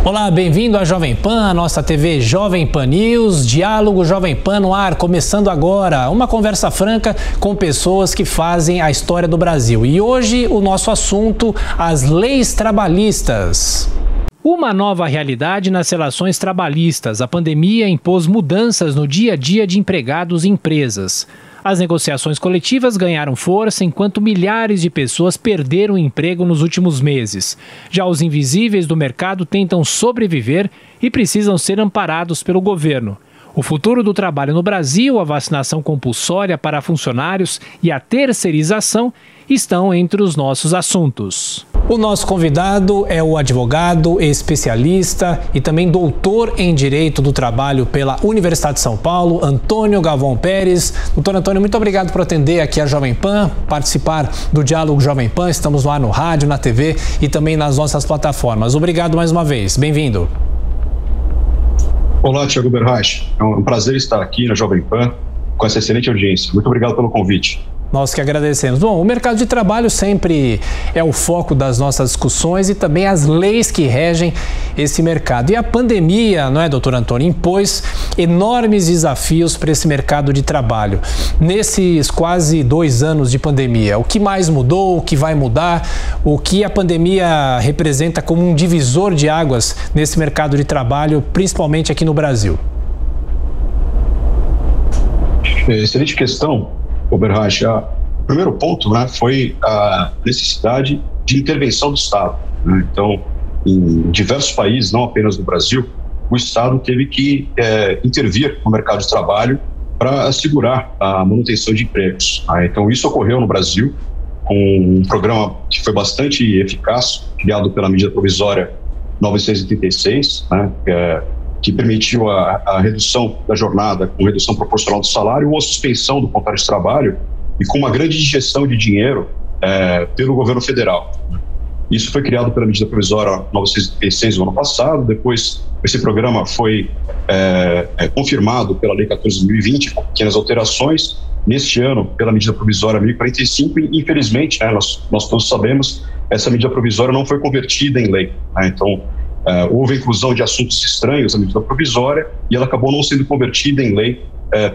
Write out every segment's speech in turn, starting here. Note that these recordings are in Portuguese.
Olá, bem-vindo à Jovem Pan, a nossa TV Jovem Pan News, Diálogo Jovem Pan no ar, começando agora. Uma conversa franca com pessoas que fazem a história do Brasil. E hoje o nosso assunto, as leis trabalhistas. Uma nova realidade nas relações trabalhistas. A pandemia impôs mudanças no dia a dia de empregados e empresas. As negociações coletivas ganharam força enquanto milhares de pessoas perderam o emprego nos últimos meses. Já os invisíveis do mercado tentam sobreviver e precisam ser amparados pelo governo. O futuro do trabalho no Brasil, a vacinação compulsória para funcionários e a terceirização estão entre os nossos assuntos. O nosso convidado é o advogado, especialista e também doutor em Direito do Trabalho pela Universidade de São Paulo, Antônio Galvão Pérez. Doutor Antônio, muito obrigado por atender aqui a Jovem Pan, participar do Diálogo Jovem Pan. Estamos lá no rádio, na TV e também nas nossas plataformas. Obrigado mais uma vez. Bem-vindo. Olá, Thiago Berraich. É um prazer estar aqui na Jovem Pan com essa excelente audiência. Muito obrigado pelo convite. Nós que agradecemos. Bom, o mercado de trabalho sempre é o foco das nossas discussões e também as leis que regem esse mercado. E a pandemia, não é, doutor Antônio, impôs enormes desafios para esse mercado de trabalho. Nesses quase 2 anos de pandemia, o que mais mudou, o que vai mudar, o que a pandemia representa como um divisor de águas nesse mercado de trabalho, principalmente aqui no Brasil? Excelente questão, Berraich. O primeiro ponto, né, foi a necessidade de intervenção do Estado, né? Então, em diversos países, não apenas no Brasil, o Estado teve que intervir no mercado de trabalho para assegurar a manutenção de empregos. Então, isso ocorreu no Brasil com um programa que foi bastante eficaz, criado pela medida provisória 986, né, que permitiu a redução da jornada com redução proporcional do salário ou a suspensão do contrato de trabalho e com uma grande injeção de dinheiro pelo governo federal. Isso foi criado pela medida provisória 986 no ano passado. Depois, esse programa foi confirmado pela Lei 14.020, com pequenas alterações. Neste ano, pela medida provisória 1045, e infelizmente, nós todos sabemos, essa medida provisória não foi convertida em lei, né? Então, houve a inclusão de assuntos estranhos na medida provisória e ela acabou não sendo convertida em lei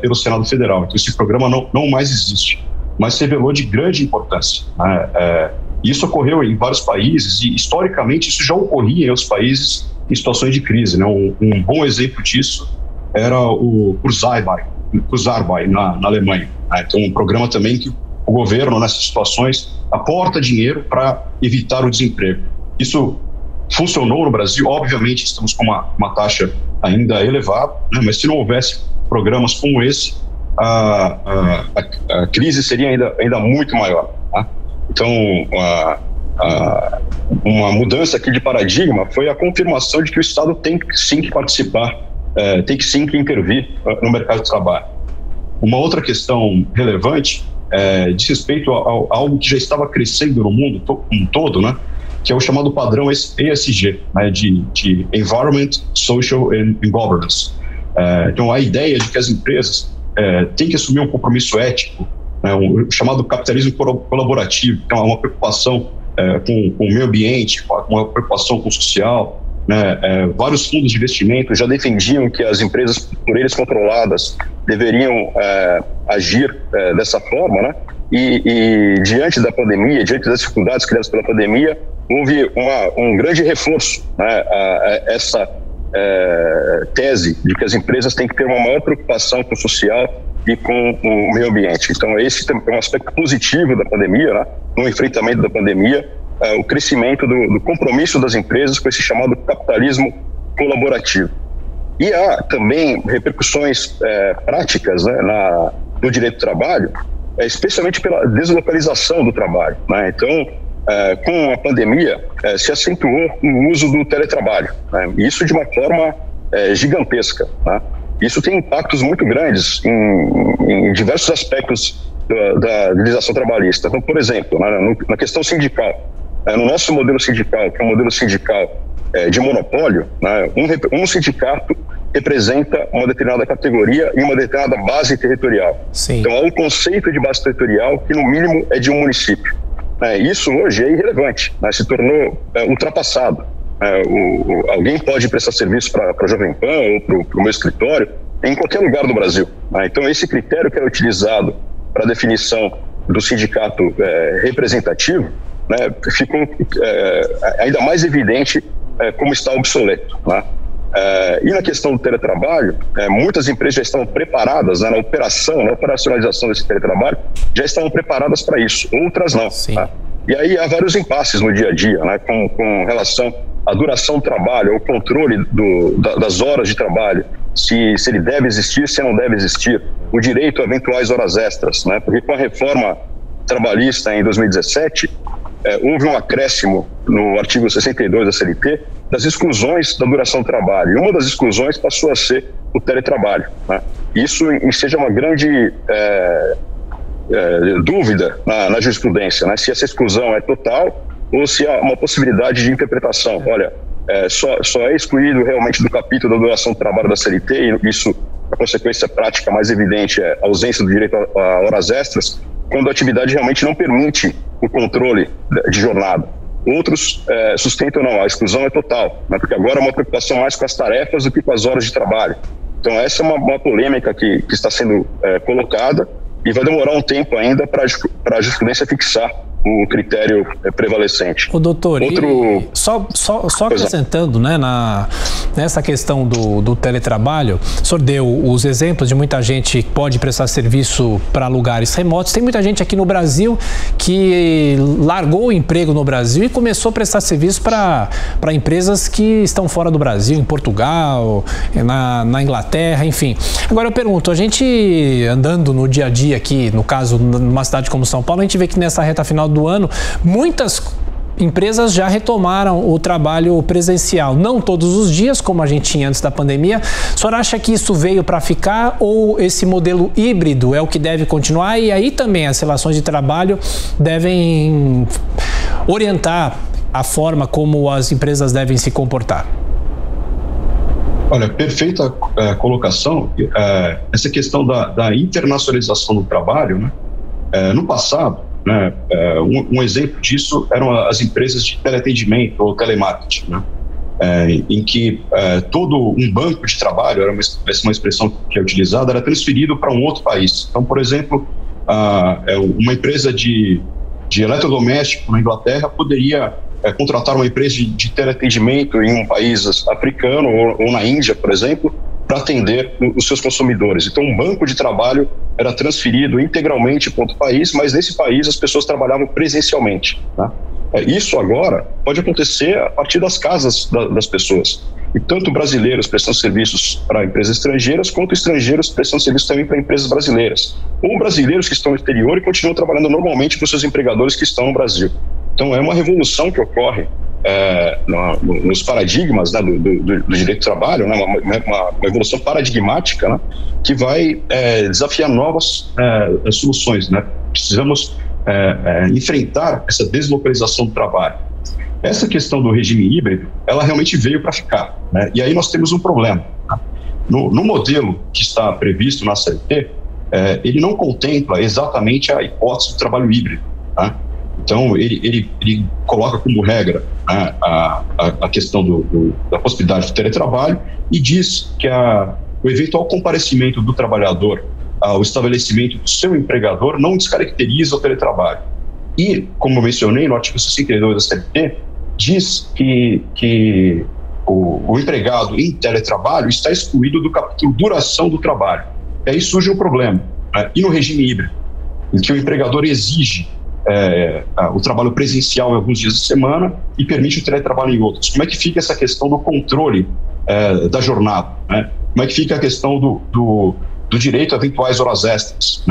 pelo Senado Federal. Então, esse programa não mais existe, mas se revelou de grande importância, né? Isso ocorreu em vários países e, historicamente, isso já ocorria em outros países em situações de crise, né? Um bom exemplo disso era o Kurzarbeit na Alemanha, né? Então, um programa também que o governo, nessas situações, aporta dinheiro para evitar o desemprego. Isso funcionou no Brasil. Obviamente estamos com uma taxa ainda elevada, né? Mas se não houvesse programas como esse, a crise seria ainda muito maior, tá? Então, uma mudança aqui de paradigma foi a confirmação de que o Estado tem que sim que participar, tem que sim que intervir no mercado de trabalho. Uma outra questão relevante diz respeito a algo que já estava crescendo no mundo todo, né? Que é o chamado padrão ESG, né, de Environment, Social and Governance. Então, a ideia de que as empresas têm que assumir um compromisso ético, né, o chamado capitalismo colaborativo, que é uma preocupação com o meio ambiente, uma preocupação com o social, né? Vários fundos de investimento já defendiam que as empresas por eles controladas deveriam agir dessa forma, né? E diante da pandemia, diante das dificuldades criadas pela pandemia, houve um grande reforço, né, a essa tese de que as empresas têm que ter uma maior preocupação com o social e com o meio ambiente. Então, esse é um aspecto positivo da pandemia, né, no enfrentamento da pandemia, o crescimento do compromisso das empresas com esse chamado capitalismo colaborativo. E há também repercussões práticas, né, no direito do trabalho, especialmente pela deslocalização do trabalho, né? Então, com a pandemia, se acentuou o uso do teletrabalho, né? Isso de uma forma gigantesca, né? Isso tem impactos muito grandes em diversos aspectos da legislação trabalhista. Então, por exemplo, na questão sindical, no nosso modelo sindical, que é um modelo sindical de monopólio, né, um sindicato representa uma determinada categoria e uma determinada base territorial. Sim. Então, há um conceito de base territorial que, no mínimo, é de um município. Isso hoje é irrelevante, né? Se tornou ultrapassado. Alguém pode prestar serviço para a Jovem Pan ou para o meu escritório em qualquer lugar do Brasil. Então, esse critério que é utilizado para a definição do sindicato representativo, ficou ainda mais evidente como está obsoleto. E na questão do teletrabalho, muitas empresas já estão preparadas, na operacionalização desse teletrabalho, já estão preparadas para isso, outras não. E aí há vários impasses no dia a dia, com relação à duração do trabalho, ao controle das horas de trabalho, se ele deve existir, se não deve existir, o direito a eventuais horas extras, porque com a reforma trabalhista em 2017, houve um acréscimo no artigo 62 da CLT das exclusões da duração do trabalho. E uma das exclusões passou a ser o teletrabalho. Isso seja uma grande dúvida na jurisprudência, se essa exclusão é total ou se há uma possibilidade de interpretação. Olha, só é excluído realmente do capítulo da duração do trabalho da CLT, e isso, a consequência prática mais evidente é a ausência do direito a horas extras, quando a atividade realmente não permite o controle de jornada. Outros sustentam não, a exclusão é total, porque agora é uma preocupação mais com as tarefas do que com as horas de trabalho. Então essa é uma polêmica que está sendo colocada e vai demorar um tempo ainda para a jurisprudência fixar o critério prevalecente. Doutor, só acrescentando, nessa questão do teletrabalho, o senhor deu os exemplos de muita gente que pode prestar serviço para lugares remotos. Tem muita gente aqui no Brasil que largou o emprego no Brasil e começou a prestar serviço para empresas que estão fora do Brasil, em Portugal, na Inglaterra, enfim. Agora eu pergunto, a gente andando no dia a dia aqui, no caso, numa cidade como São Paulo, a gente vê que nessa reta final do ano, muitas empresas já retomaram o trabalho presencial. Não todos os dias, como a gente tinha antes da pandemia. O senhor acha que isso veio para ficar ou esse modelo híbrido é o que deve continuar? E aí também as relações de trabalho devem orientar a forma como as empresas devem se comportar? Olha, perfeita colocação. Essa questão da internacionalização do trabalho, no passado, um exemplo disso eram as empresas de teleatendimento ou telemarketing, em que todo um banco de trabalho, era uma expressão que é utilizada, era transferido para um outro país. Então, por exemplo, uma empresa de eletrodoméstico na Inglaterra poderia contratar uma empresa de teleatendimento em um país africano ou na Índia, por exemplo, para atender os seus consumidores. Então, um banco de trabalho era transferido integralmente para outro país, mas nesse país as pessoas trabalhavam presencialmente. Isso agora pode acontecer a partir das casas das pessoas. E tanto brasileiros prestando serviços para empresas estrangeiras, quanto estrangeiros prestando serviços também para empresas brasileiras. Ou brasileiros que estão no exterior e continuam trabalhando normalmente para os seus empregadores que estão no Brasil. Então, é uma revolução que ocorre nos paradigmas do direito do trabalho, uma evolução paradigmática, que vai desafiar novas soluções. Precisamos enfrentar essa deslocalização do trabalho. Essa questão do regime híbrido, ela realmente veio para ficar. E aí nós temos um problema. No modelo que está previsto na CLT, ele não contempla exatamente a hipótese do trabalho híbrido. Então, ele coloca como regra a questão da possibilidade de teletrabalho e diz que o eventual comparecimento do trabalhador ao estabelecimento do seu empregador não descaracteriza o teletrabalho. E, como eu mencionei, no artigo 62 da CLT, diz que o empregado em teletrabalho está excluído do capítulo duração do trabalho. E aí surge um problema. E no regime híbrido, em que o empregador exige o trabalho presencial em alguns dias de semana e permite o teletrabalho em outros. Como é que fica essa questão do controle da jornada? Como é que fica a questão do direito a eventuais horas extras?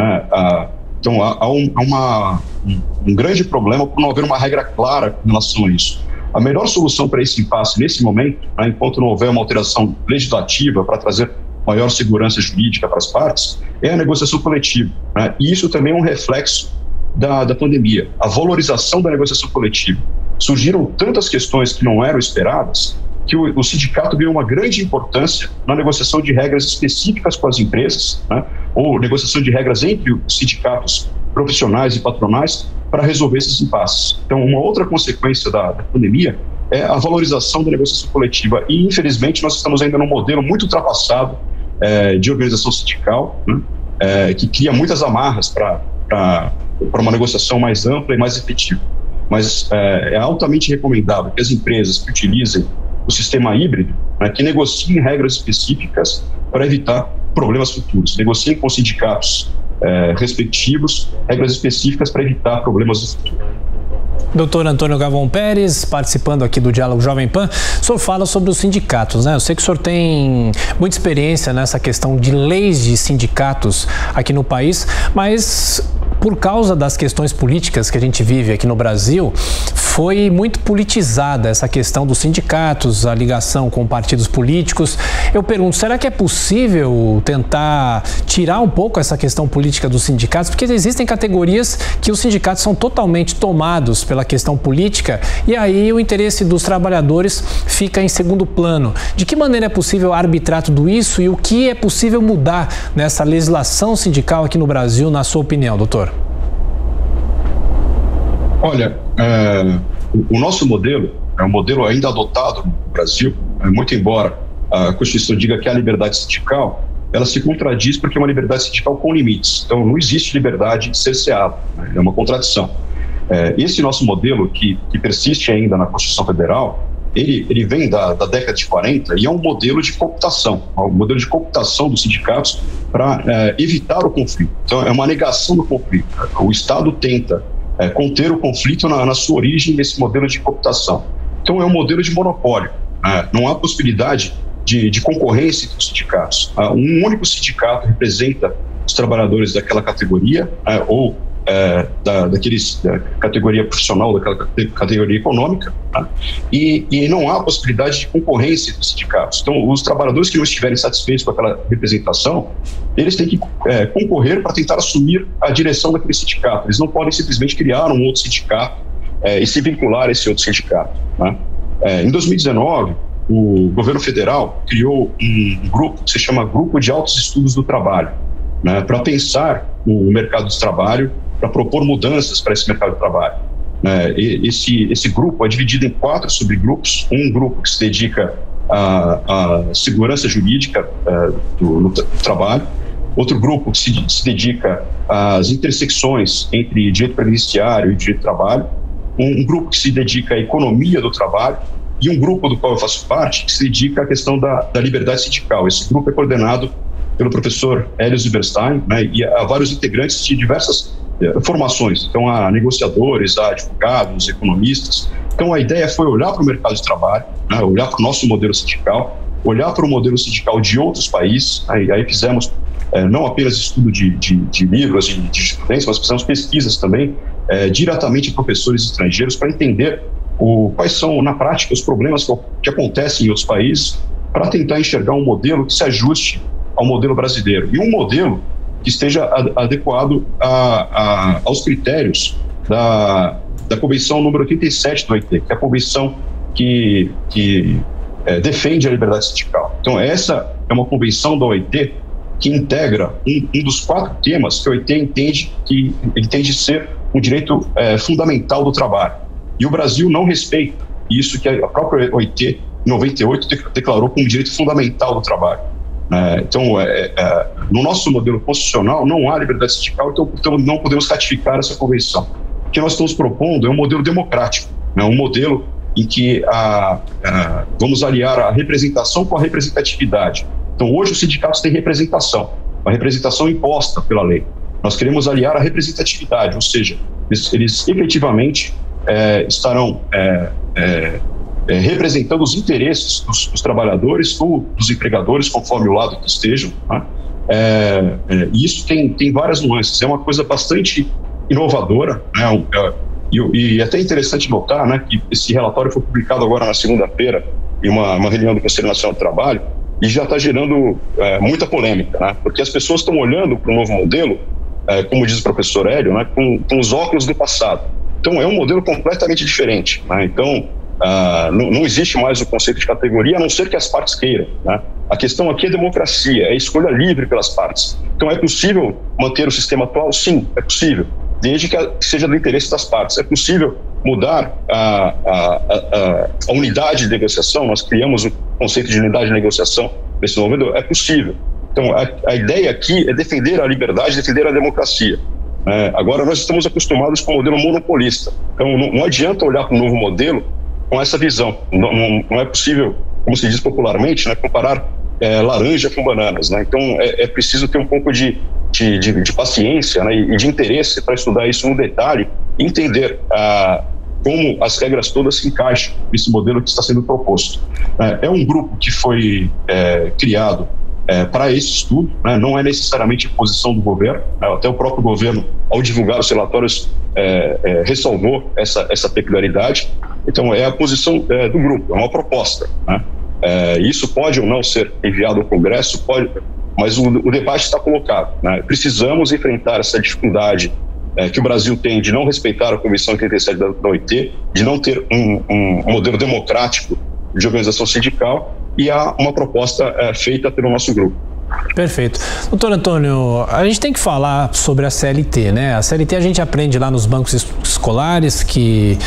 Então, há um grande problema por não haver uma regra clara com relação a isso. A melhor solução para esse impasse nesse momento, enquanto não houver uma alteração legislativa para trazer maior segurança jurídica para as partes, é a negociação coletiva. E isso também é um reflexo da pandemia, a valorização da negociação coletiva. Surgiram tantas questões que não eram esperadas que o sindicato ganhou uma grande importância na negociação de regras específicas com as empresas, ou negociação de regras entre os sindicatos profissionais e patronais para resolver esses impasses. Então, uma outra consequência da pandemia é a valorização da negociação coletiva. E, infelizmente, nós estamos ainda num modelo muito ultrapassado de organização sindical, né, que cria muitas amarras para uma negociação mais ampla e mais efetiva. Mas é altamente recomendável que as empresas que utilizem o sistema híbrido, né, que negociem regras específicas para evitar problemas futuros. Negociem com sindicatos respectivos regras específicas para evitar problemas do futuro. Doutor Antônio Galvão Pérez, participando aqui do Diálogo Jovem Pan, o senhor fala sobre os sindicatos, né? Eu sei que o senhor tem muita experiência nessa questão de leis de sindicatos aqui no país, mas por causa das questões políticas que a gente vive aqui no Brasil, foi muito politizada essa questão dos sindicatos, a ligação com partidos políticos. Eu pergunto, será que é possível tentar tirar um pouco essa questão política dos sindicatos? Porque existem categorias que os sindicatos são totalmente tomados pela questão política e aí o interesse dos trabalhadores fica em segundo plano. De que maneira é possível arbitrar tudo isso e o que é possível mudar nessa legislação sindical aqui no Brasil, na sua opinião, doutor? Olha, o nosso modelo é um modelo ainda adotado no Brasil, muito embora a Constituição diga que a liberdade sindical, ela se contradiz porque é uma liberdade sindical com limites. Então, não existe liberdade cerceada, né? É uma contradição. Esse nosso modelo, que persiste ainda na Constituição Federal, ele vem da década de 40 e é um modelo de cooptação, dos sindicatos para evitar o conflito. Então, é uma negação do conflito. O Estado tenta conter o conflito na sua origem nesse modelo de cooptação. Então, é um modelo de monopólio. Não há possibilidade de concorrência entre os sindicatos. Um único sindicato representa os trabalhadores daquela categoria ou da categoria profissional, daquela categoria econômica, tá? E não há possibilidade de concorrência entre os sindicatos. Então, os trabalhadores que não estiverem satisfeitos com aquela representação, eles têm que concorrer para tentar assumir a direção daquele sindicato. Eles não podem simplesmente criar um outro sindicato e se vincular a esse outro sindicato, né? Em 2019, o governo federal criou um grupo que se chama Grupo de Altos Estudos do Trabalho, né, para pensar o mercado de trabalho, para propor mudanças para esse mercado de trabalho. Esse grupo é dividido em 4 subgrupos. Um grupo que se dedica à segurança jurídica no trabalho, outro grupo que se dedica às intersecções entre direito previdenciário e direito do trabalho, um grupo que se dedica à economia do trabalho e um grupo do qual eu faço parte que se dedica à questão da liberdade sindical. Esse grupo é coordenado pelo professor Hélio Zilberstein, né, e há vários integrantes de diversas formações. Então, há negociadores, há advogados, economistas. Então, a ideia foi olhar para o mercado de trabalho, né, olhar para o nosso modelo sindical, olhar para o modelo sindical de outros países. Aí fizemos não apenas estudo de livros e de jurisprudência, mas fizemos pesquisas também diretamente a professores estrangeiros para entender quais são, na prática, os problemas que acontecem em outros países, para tentar enxergar um modelo que se ajuste ao modelo brasileiro e um modelo que esteja adequado aos critérios da Convenção número 87 do OIT, que é a convenção que defende a liberdade sindical. Então, essa é uma convenção da OIT que integra um dos 4 temas que a OIT entende que ele tem de ser um direito fundamental do trabalho. E o Brasil não respeita isso que a própria OIT, em 98, declarou como direito fundamental do trabalho. Então, no nosso modelo constitucional não há liberdade sindical, então não podemos ratificar essa convenção. O que nós estamos propondo é um modelo democrático, né? Um modelo em que vamos aliar a representação com a representatividade. Então, hoje os sindicatos têm representação, uma representação imposta pela lei. Nós queremos aliar a representatividade, ou seja, eles efetivamente estarão representando os interesses dos trabalhadores ou dos empregadores, conforme o lado que estejam, né? E isso tem várias nuances. É uma coisa bastante inovadora, né? E é até interessante notar, né, que esse relatório foi publicado agora na segunda-feira em uma reunião do Conselho Nacional do Trabalho e já está gerando muita polêmica, né? Porque as pessoas estão olhando para o novo modelo, como diz o professor Hélio, né, com os óculos do passado. Então, é um modelo completamente diferente, né? Então, não existe mais o conceito de categoria, a não ser que as partes queiram, né? A questão aqui é democracia, é escolha livre pelas partes. Então, é possível manter o sistema atual? Sim, é possível, desde que seja do interesse das partes. É possível mudar a unidade de negociação, nós criamos o conceito de unidade de negociação nesse momento, é possível. Então, a ideia aqui é defender a liberdade, defender a democracia. Agora, nós estamos acostumados com o modelo monopolista. Então, não adianta olhar para um novo modelo com essa visão. Não é possível, como se diz popularmente, né, comparar laranja com bananas. Né? Então, é preciso ter um pouco de paciência, né, e de interesse para estudar isso no detalhe e entender como as regras todas se encaixam nesse modelo que está sendo proposto. É um grupo que foi criado para esse estudo, né? Não é necessariamente a posição do governo, né? Até o próprio governo, ao divulgar os relatórios, ressalvou essa peculiaridade. Então, é a posição do grupo, é uma proposta, né? Isso pode ou não ser enviado ao Congresso, pode, mas o debate está colocado, né? Precisamos enfrentar essa dificuldade que o Brasil tem de não respeitar a Comissão 87 da OIT, de não ter um modelo democrático de organização sindical, e há uma proposta feita pelo nosso grupo. Perfeito. Doutor Antônio, a gente tem que falar sobre a CLT, né? A CLT a gente aprende lá nos bancos escolares, que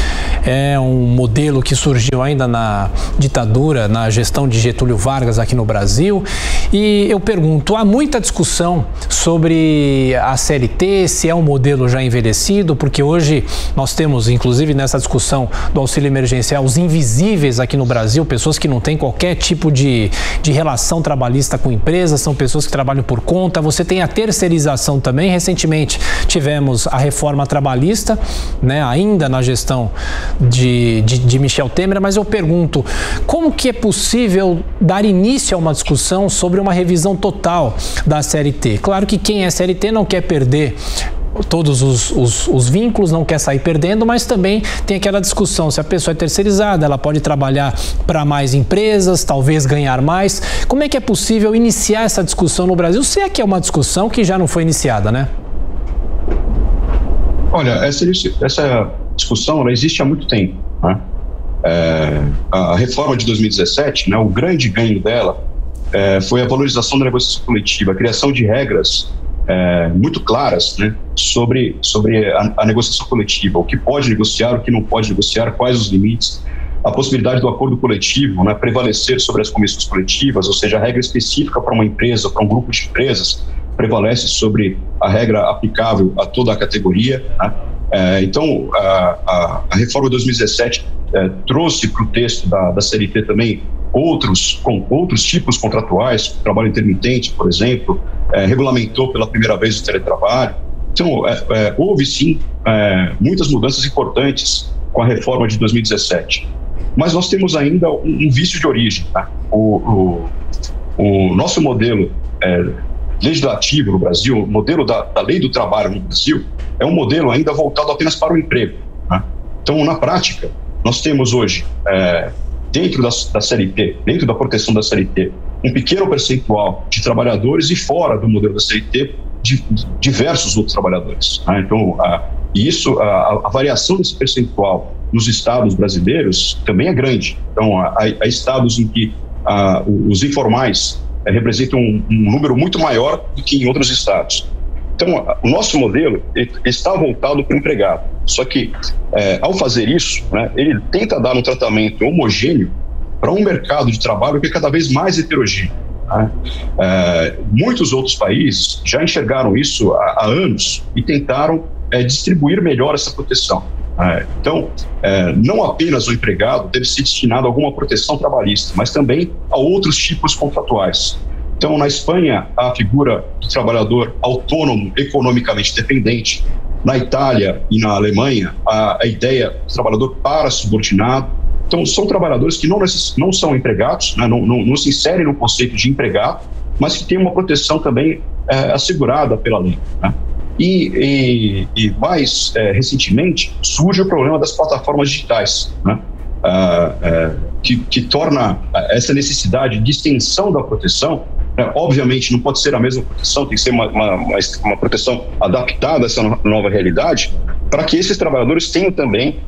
é um modelo que surgiu ainda na ditadura, na gestão de Getúlio Vargas aqui no Brasil. E eu pergunto, há muita discussão sobre a CLT, se é um modelo já envelhecido, porque hoje nós temos, inclusive nessa discussão do auxílio emergencial, os invisíveis aqui no Brasil, pessoas que não têm qualquer tipo de relação trabalhista com empresas, são pessoas que trabalham por conta. Você tem a terceirização também. Recentemente tivemos a reforma trabalhista, né, ainda na gestão de Michel Temer, mas eu pergunto, como que é possível dar início a uma discussão sobre uma revisão total da CLT? Claro que quem é CLT não quer perder todos os vínculos, não quer sair perdendo, mas também tem aquela discussão, se a pessoa é terceirizada, ela pode trabalhar para mais empresas, talvez ganhar mais. Como é que é possível iniciar essa discussão no Brasil, se é que é uma discussão que já não foi iniciada, né? Olha, essa discussão ela existe há muito tempo, né? A reforma de 2017, né, o grande ganho dela foi a valorização da negociação coletiva, a criação de regras muito claras, né, sobre a negociação coletiva, o que pode negociar, o que não pode negociar, quais os limites, a possibilidade do acordo coletivo, né, prevalecer sobre as comissões coletivas, ou seja, a regra específica para uma empresa, para um grupo de empresas, prevalece sobre a regra aplicável a toda a categoria, né? Então, a reforma de 2017 trouxe para o texto da CLT também outros tipos contratuais, trabalho intermitente, por exemplo, regulamentou pela primeira vez o teletrabalho. Então, houve sim muitas mudanças importantes com a reforma de 2017. Mas nós temos ainda um vício de origem, tá? O nosso modelo legislativo no Brasil, o modelo da lei do trabalho no Brasil, é um modelo ainda voltado apenas para o emprego, né? Então, na prática, nós temos hoje, dentro da CLT, dentro da proteção da CLT, um pequeno percentual de trabalhadores e fora do modelo da CLT, de diversos outros trabalhadores, né? Então, a variação desse percentual nos estados brasileiros também é grande. Então, há estados em que os informais representam um número muito maior do que em outros estados. Então, o nosso modelo está voltado para o empregado. Só que, ao fazer isso, né, ele tenta dar um tratamento homogêneo para um mercado de trabalho que é cada vez mais heterogêneo, né? Muitos outros países já enxergaram isso há anos e tentaram distribuir melhor essa proteção. Então, não apenas o empregado deve ser destinado a alguma proteção trabalhista, mas também a outros tipos contratuais. Então, na Espanha, a figura do trabalhador autônomo, economicamente dependente. Na Itália e na Alemanha, a ideia do trabalhador parasubordinado. Então, são trabalhadores que não são empregados, né, não se inserem no conceito de empregado, mas que têm uma proteção também assegurada pela lei, né? E mais recentemente surge o problema das plataformas digitais, né? Que torna essa necessidade de extensão da proteção, obviamente não pode ser a mesma proteção, tem que ser uma proteção adaptada a essa nova realidade, para que esses trabalhadores tenham também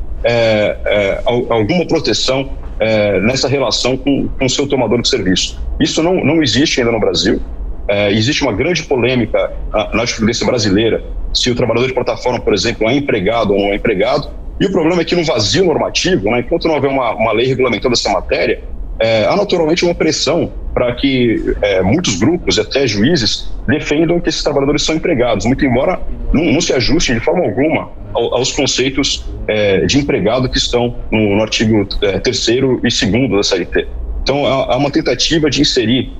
alguma proteção nessa relação com o seu tomador de serviço. Isso não existe ainda no Brasil. Existe uma grande polêmica na jurisprudência brasileira se o trabalhador de plataforma, por exemplo, é empregado ou não é empregado, E o problema é que no vazio normativo, né, enquanto não houver uma lei regulamentando essa matéria, há naturalmente uma pressão para que muitos grupos e até juízes defendam que esses trabalhadores são empregados, muito embora não se ajuste de forma alguma aos conceitos de empregado que estão no artigo 3º e 2º da CLT. Então, há uma tentativa de inserir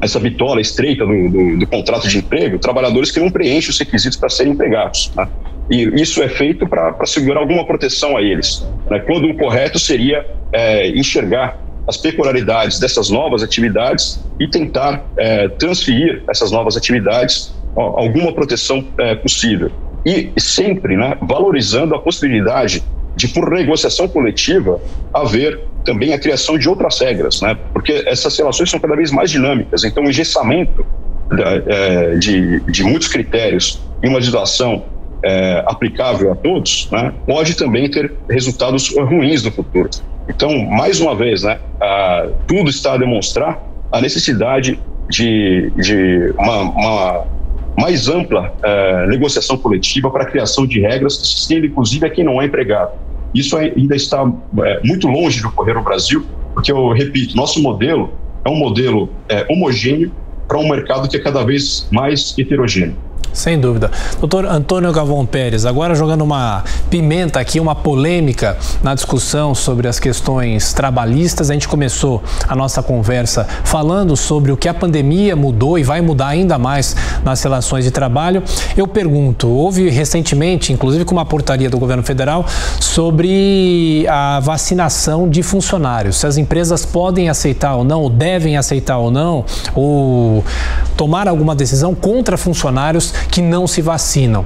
essa bitola estreita do contrato de emprego, trabalhadores que não preenchem os requisitos para serem empregados, né? E isso é feito para segurar alguma proteção a eles, né? Quando o correto seria enxergar as peculiaridades dessas novas atividades e tentar transferir essas novas atividades a alguma proteção possível. E sempre, né, valorizando a possibilidade de, por negociação coletiva, haver também a criação de outras regras, né? Porque essas relações são cada vez mais dinâmicas. Então, o engessamento de muitos critérios em uma legislação aplicável a todos, né, pode também ter resultados ruins no futuro. Então, mais uma vez, né, tudo está a demonstrar a necessidade de uma mais ampla negociação coletiva para a criação de regras que se estendem, inclusive, a quem não é empregado. Isso ainda está muito longe de ocorrer no Brasil, porque, eu repito, nosso modelo é um modelo homogêneo para um mercado que é cada vez mais heterogêneo. Sem dúvida. Doutor Antônio Galvão Pérez, agora jogando uma pimenta aqui, uma polêmica na discussão sobre as questões trabalhistas. A gente começou a nossa conversa falando sobre o que a pandemia mudou e vai mudar ainda mais nas relações de trabalho. Eu pergunto, houve recentemente, inclusive com uma portaria do governo federal, sobre a vacinação de funcionários. Se as empresas podem aceitar ou não, ou devem aceitar ou não, ou tomar alguma decisão contra funcionários que não se vacinam.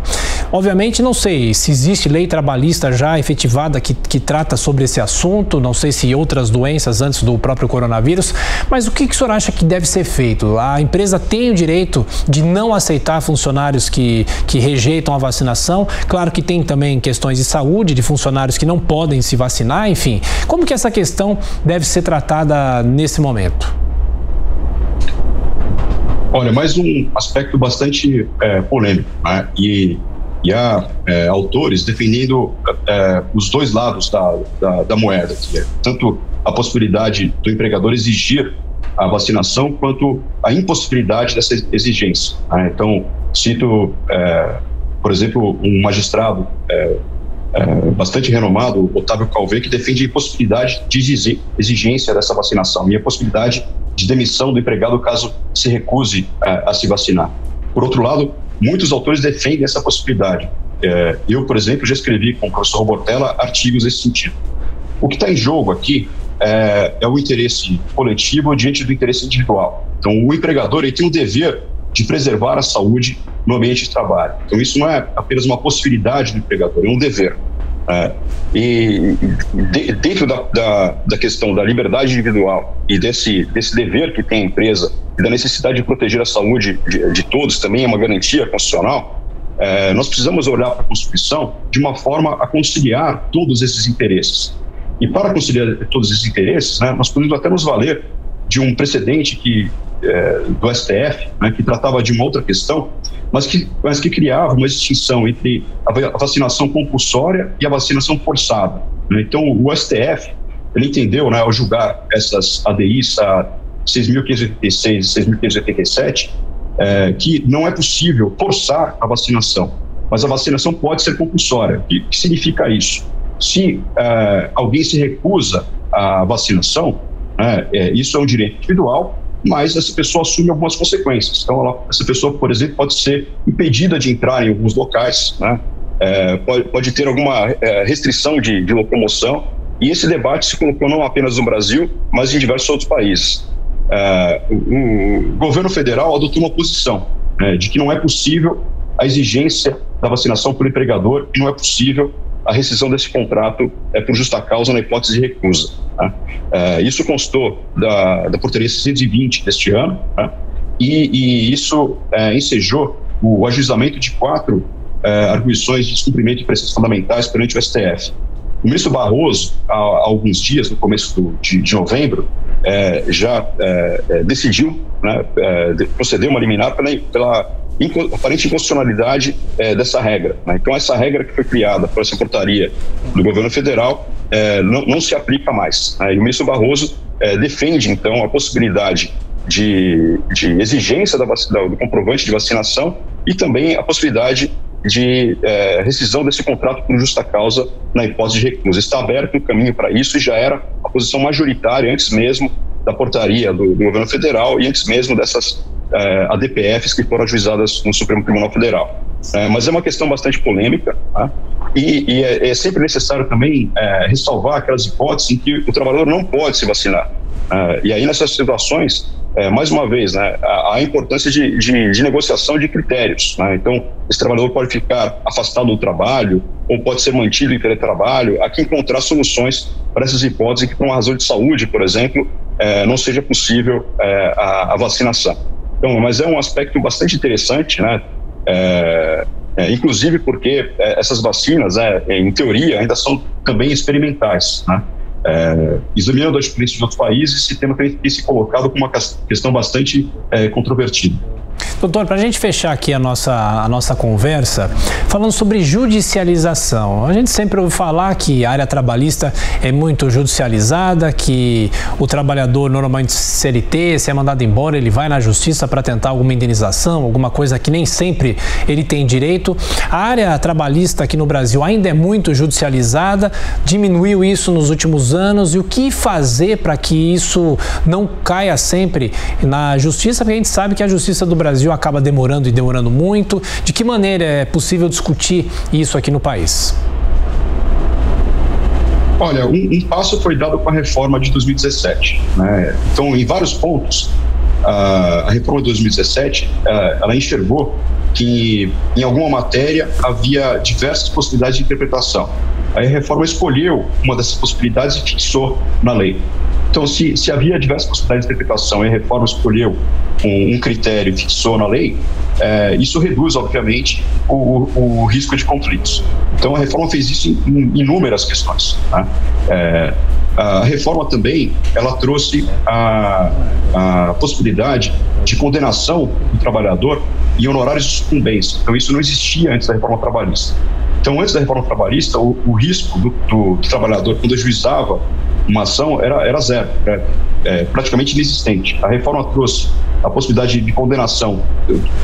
Obviamente, não sei se existe lei trabalhista já efetivada que trata sobre esse assunto, não sei se outras doenças antes do próprio coronavírus, mas o que o senhor acha que deve ser feito? A empresa tem o direito de não aceitar funcionários que rejeitam a vacinação? Claro que tem também questões de saúde, de funcionários que não podem se vacinar, enfim. Como que essa questão deve ser tratada nesse momento? Olha, mais um aspecto bastante polêmico, né? E há autores defendendo os dois lados da moeda, que é tanto a possibilidade do empregador exigir a vacinação quanto a impossibilidade dessa exigência, né? Então, cito, por exemplo, um magistrado bastante renomado, Otávio Calvé, que defende a impossibilidade de exigência dessa vacinação e a possibilidade de demissão do empregado caso se recuse a se vacinar. Por outro lado, muitos autores defendem essa possibilidade. Eu, por exemplo, já escrevi com o professor Robortella artigos nesse sentido. O que está em jogo aqui é o interesse coletivo diante do interesse individual. Então, o empregador ele tem o dever de preservar a saúde no ambiente de trabalho. Então, isso não é apenas uma possibilidade do empregador, é um dever. Dentro da questão da liberdade individual e desse dever que tem a empresa e da necessidade de proteger a saúde de todos, também é uma garantia constitucional, nós precisamos olhar para a Constituição de uma forma a conciliar todos esses interesses. E para conciliar todos esses interesses, né, nós podemos até nos valer de um precedente do STF, né, que tratava de uma outra questão, mas que criava uma distinção entre a vacinação compulsória e a vacinação forçada, né? Então, o STF, ele entendeu, né, ao julgar essas ADIs, a 6.586 e 6.587, que não é possível forçar a vacinação, mas a vacinação pode ser compulsória. O que significa isso? Se alguém se recusa à vacinação, isso é um direito individual, mas essa pessoa assume algumas consequências. Então, essa pessoa, por exemplo, pode ser impedida de entrar em alguns locais, né? Pode ter alguma restrição de locomoção, e esse debate se colocou não apenas no Brasil, mas em diversos outros países. O governo federal adotou uma posição de que não é possível a exigência da vacinação por empregador e não é possível a rescisão desse contrato por justa causa na hipótese de recusa. Isso constou da portaria 620 deste ano, e isso ensejou o ajuizamento de 4 arguições de descumprimento de preceitos fundamentais perante o STF. O ministro Barroso, há alguns dias, no começo de novembro, já decidiu, né, proceder uma liminar pela aparente inconstitucionalidade dessa regra, né? Então, essa regra que foi criada por essa portaria do governo federal não se aplica mais, né? E o ministro Barroso defende, então, a possibilidade de exigência do comprovante de vacinação e também a possibilidade de rescisão desse contrato por justa causa na hipótese de recusa. Está aberto um caminho para isso e já era a posição majoritária antes mesmo da portaria do governo federal e antes mesmo dessas ADPFs que foram ajuizadas no Supremo Tribunal Federal. Mas é uma questão bastante polêmica, tá? E é sempre necessário também ressalvar aquelas hipóteses em que o trabalhador não pode se vacinar. E aí, nessas situações, mais uma vez, né, a importância de negociação de critérios, né? Então, esse trabalhador pode ficar afastado do trabalho ou pode ser mantido em teletrabalho. Há que encontrar soluções para essas hipóteses que, por uma razão de saúde, por exemplo, não seja possível a vacinação. Então, mas é um aspecto bastante interessante, né? Inclusive porque essas vacinas, em teoria, ainda são também experimentais, né? Examinando a experiência de outros países, esse tema tem se colocado como uma questão bastante controvertida. Doutor, para a gente fechar aqui a nossa conversa, falando sobre judicialização, a gente sempre ouve falar que a área trabalhista é muito judicializada, que o trabalhador normalmente CLT, se é mandado embora, ele vai na justiça para tentar alguma indenização, alguma coisa que nem sempre ele tem direito. A área trabalhista aqui no Brasil ainda é muito judicializada, diminuiu isso nos últimos anos, e o que fazer para que isso não caia sempre na justiça, porque a gente sabe que a justiça do Brasil acaba demorando e demorando muito. De que maneira é possível discutir isso aqui no país? Olha, um passo foi dado com a reforma de 2017, né? Então, em vários pontos, a reforma de 2017, ela enxergou que em alguma matéria havia diversas possibilidades de interpretação. Aí a reforma escolheu uma dessas possibilidades e fixou na lei. Então, se havia diversas possibilidades de interpretação e a reforma escolheu um critério e fixou na lei, isso reduz, obviamente, o risco de conflitos. Então, a reforma fez isso em inúmeras questões, né? A reforma também, ela trouxe a possibilidade de condenação do trabalhador em honorários de sucumbência. Então, isso não existia antes da reforma trabalhista. Então, antes da reforma trabalhista, o risco do trabalhador, quando ajuizava uma ação, era zero, praticamente inexistente. A reforma trouxe a possibilidade de condenação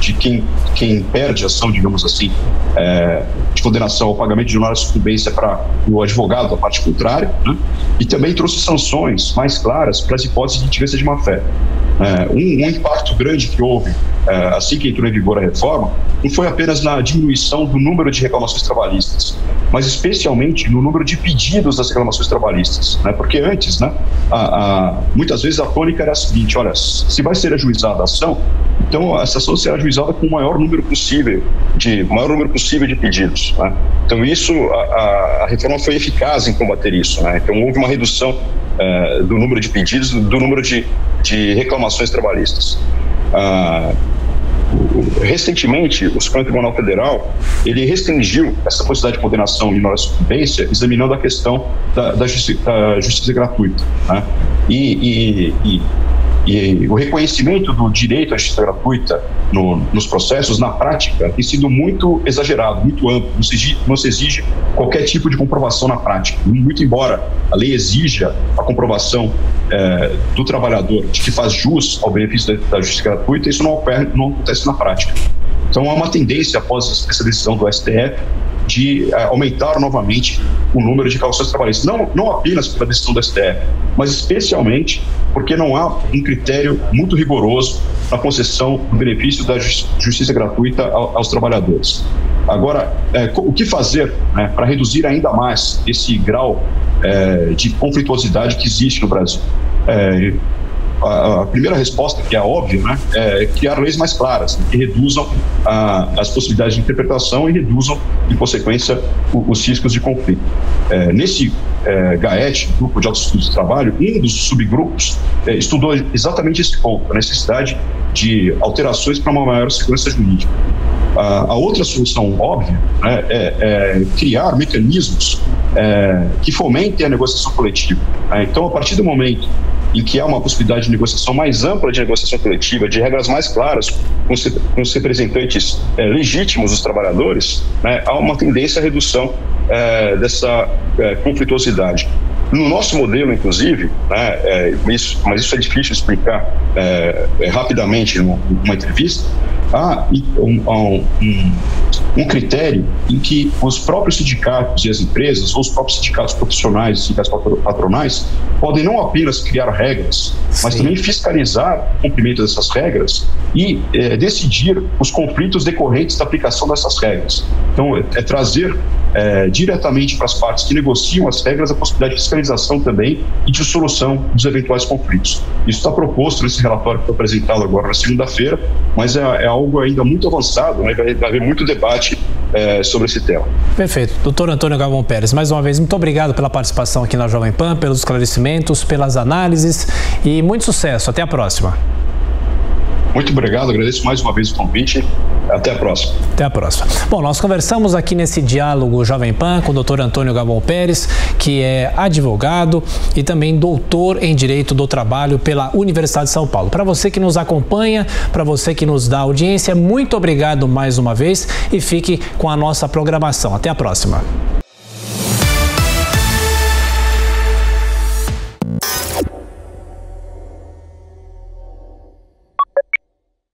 de quem perde a ação, digamos assim, de condenação ao pagamento de honorários de sucumbência para o advogado da parte contrária, né? E também trouxe sanções mais claras para as hipóteses de litigância de má-fé. Um impacto grande que houve assim que entrou em vigor a reforma não foi apenas na diminuição do número de reclamações trabalhistas, mas especialmente no número de pedidos das reclamações trabalhistas, né? Porque antes, né, muitas vezes a tônica era a seguinte: olha, se vai ser ajuizada a ação, então essa ação será ajuizada com o maior número possível de pedidos, né? Então isso, a reforma foi eficaz em combater isso, né? Então houve uma redução do número de pedidos, do número de reclamações trabalhistas. Recentemente, o Supremo Tribunal Federal, ele restringiu essa possibilidade de condenação em honorários de sucumbência, examinando a questão da justiça gratuita, né? E o reconhecimento do direito à justiça gratuita nos processos, na prática, tem sido muito exagerado, muito amplo. Não se exige qualquer tipo de comprovação na prática. Muito embora a lei exija a comprovação do trabalhador de que faz jus ao benefício da justiça gratuita, isso não acontece na prática. Então, há uma tendência, após essa decisão do STF, de aumentar novamente o número de reclamações trabalhistas. Não apenas pela decisão do STF, mas especialmente porque não há um critério muito rigoroso na concessão do benefício da justiça gratuita aos trabalhadores. Agora, o que fazer, né, para reduzir ainda mais esse grau de conflituosidade que existe no Brasil? A primeira resposta, que é óbvia, né, é criar leis mais claras, né, que reduzam as possibilidades de interpretação e reduzam, em consequência, os riscos de conflito. Nesse GAET, Grupo de Altos Estudos de Trabalho, um dos subgrupos estudou exatamente esse ponto, a necessidade de alterações para uma maior segurança jurídica. A outra solução óbvia, né, é criar mecanismos que fomentem a negociação coletiva. Então, a partir do momento em que há uma possibilidade de negociação mais ampla de negociação coletiva, de regras mais claras com os representantes legítimos dos trabalhadores, né, há uma tendência à redução dessa conflituosidade. No nosso modelo, inclusive, né, mas isso é difícil de explicar rapidamente numa entrevista, há um critério em que os próprios sindicatos e as empresas, ou os próprios sindicatos profissionais e sindicatos patronais, podem não apenas criar regras, mas também fiscalizar o cumprimento dessas regras e decidir os conflitos decorrentes da aplicação dessas regras. Então, trazer diretamente para as partes que negociam as regras a possibilidade de fiscalização também e de solução dos eventuais conflitos. Isso está proposto nesse relatório que foi apresentado agora na segunda-feira, mas é algo ainda muito avançado, né? Vai haver muito debate sobre esse tema. Perfeito. Doutor Antônio Galvão Pérez, mais uma vez, muito obrigado pela participação aqui na Jovem Pan, pelos esclarecimentos, pelas análises e muito sucesso. Até a próxima. Muito obrigado, agradeço mais uma vez o convite. Até a próxima. Até a próxima. Bom, nós conversamos aqui nesse diálogo Jovem Pan com o Dr. Antônio Galvão Pérez, que é advogado e também doutor em Direito do Trabalho pela Universidade de São Paulo. Para você que nos acompanha, para você que nos dá audiência, muito obrigado mais uma vez e fique com a nossa programação. Até a próxima.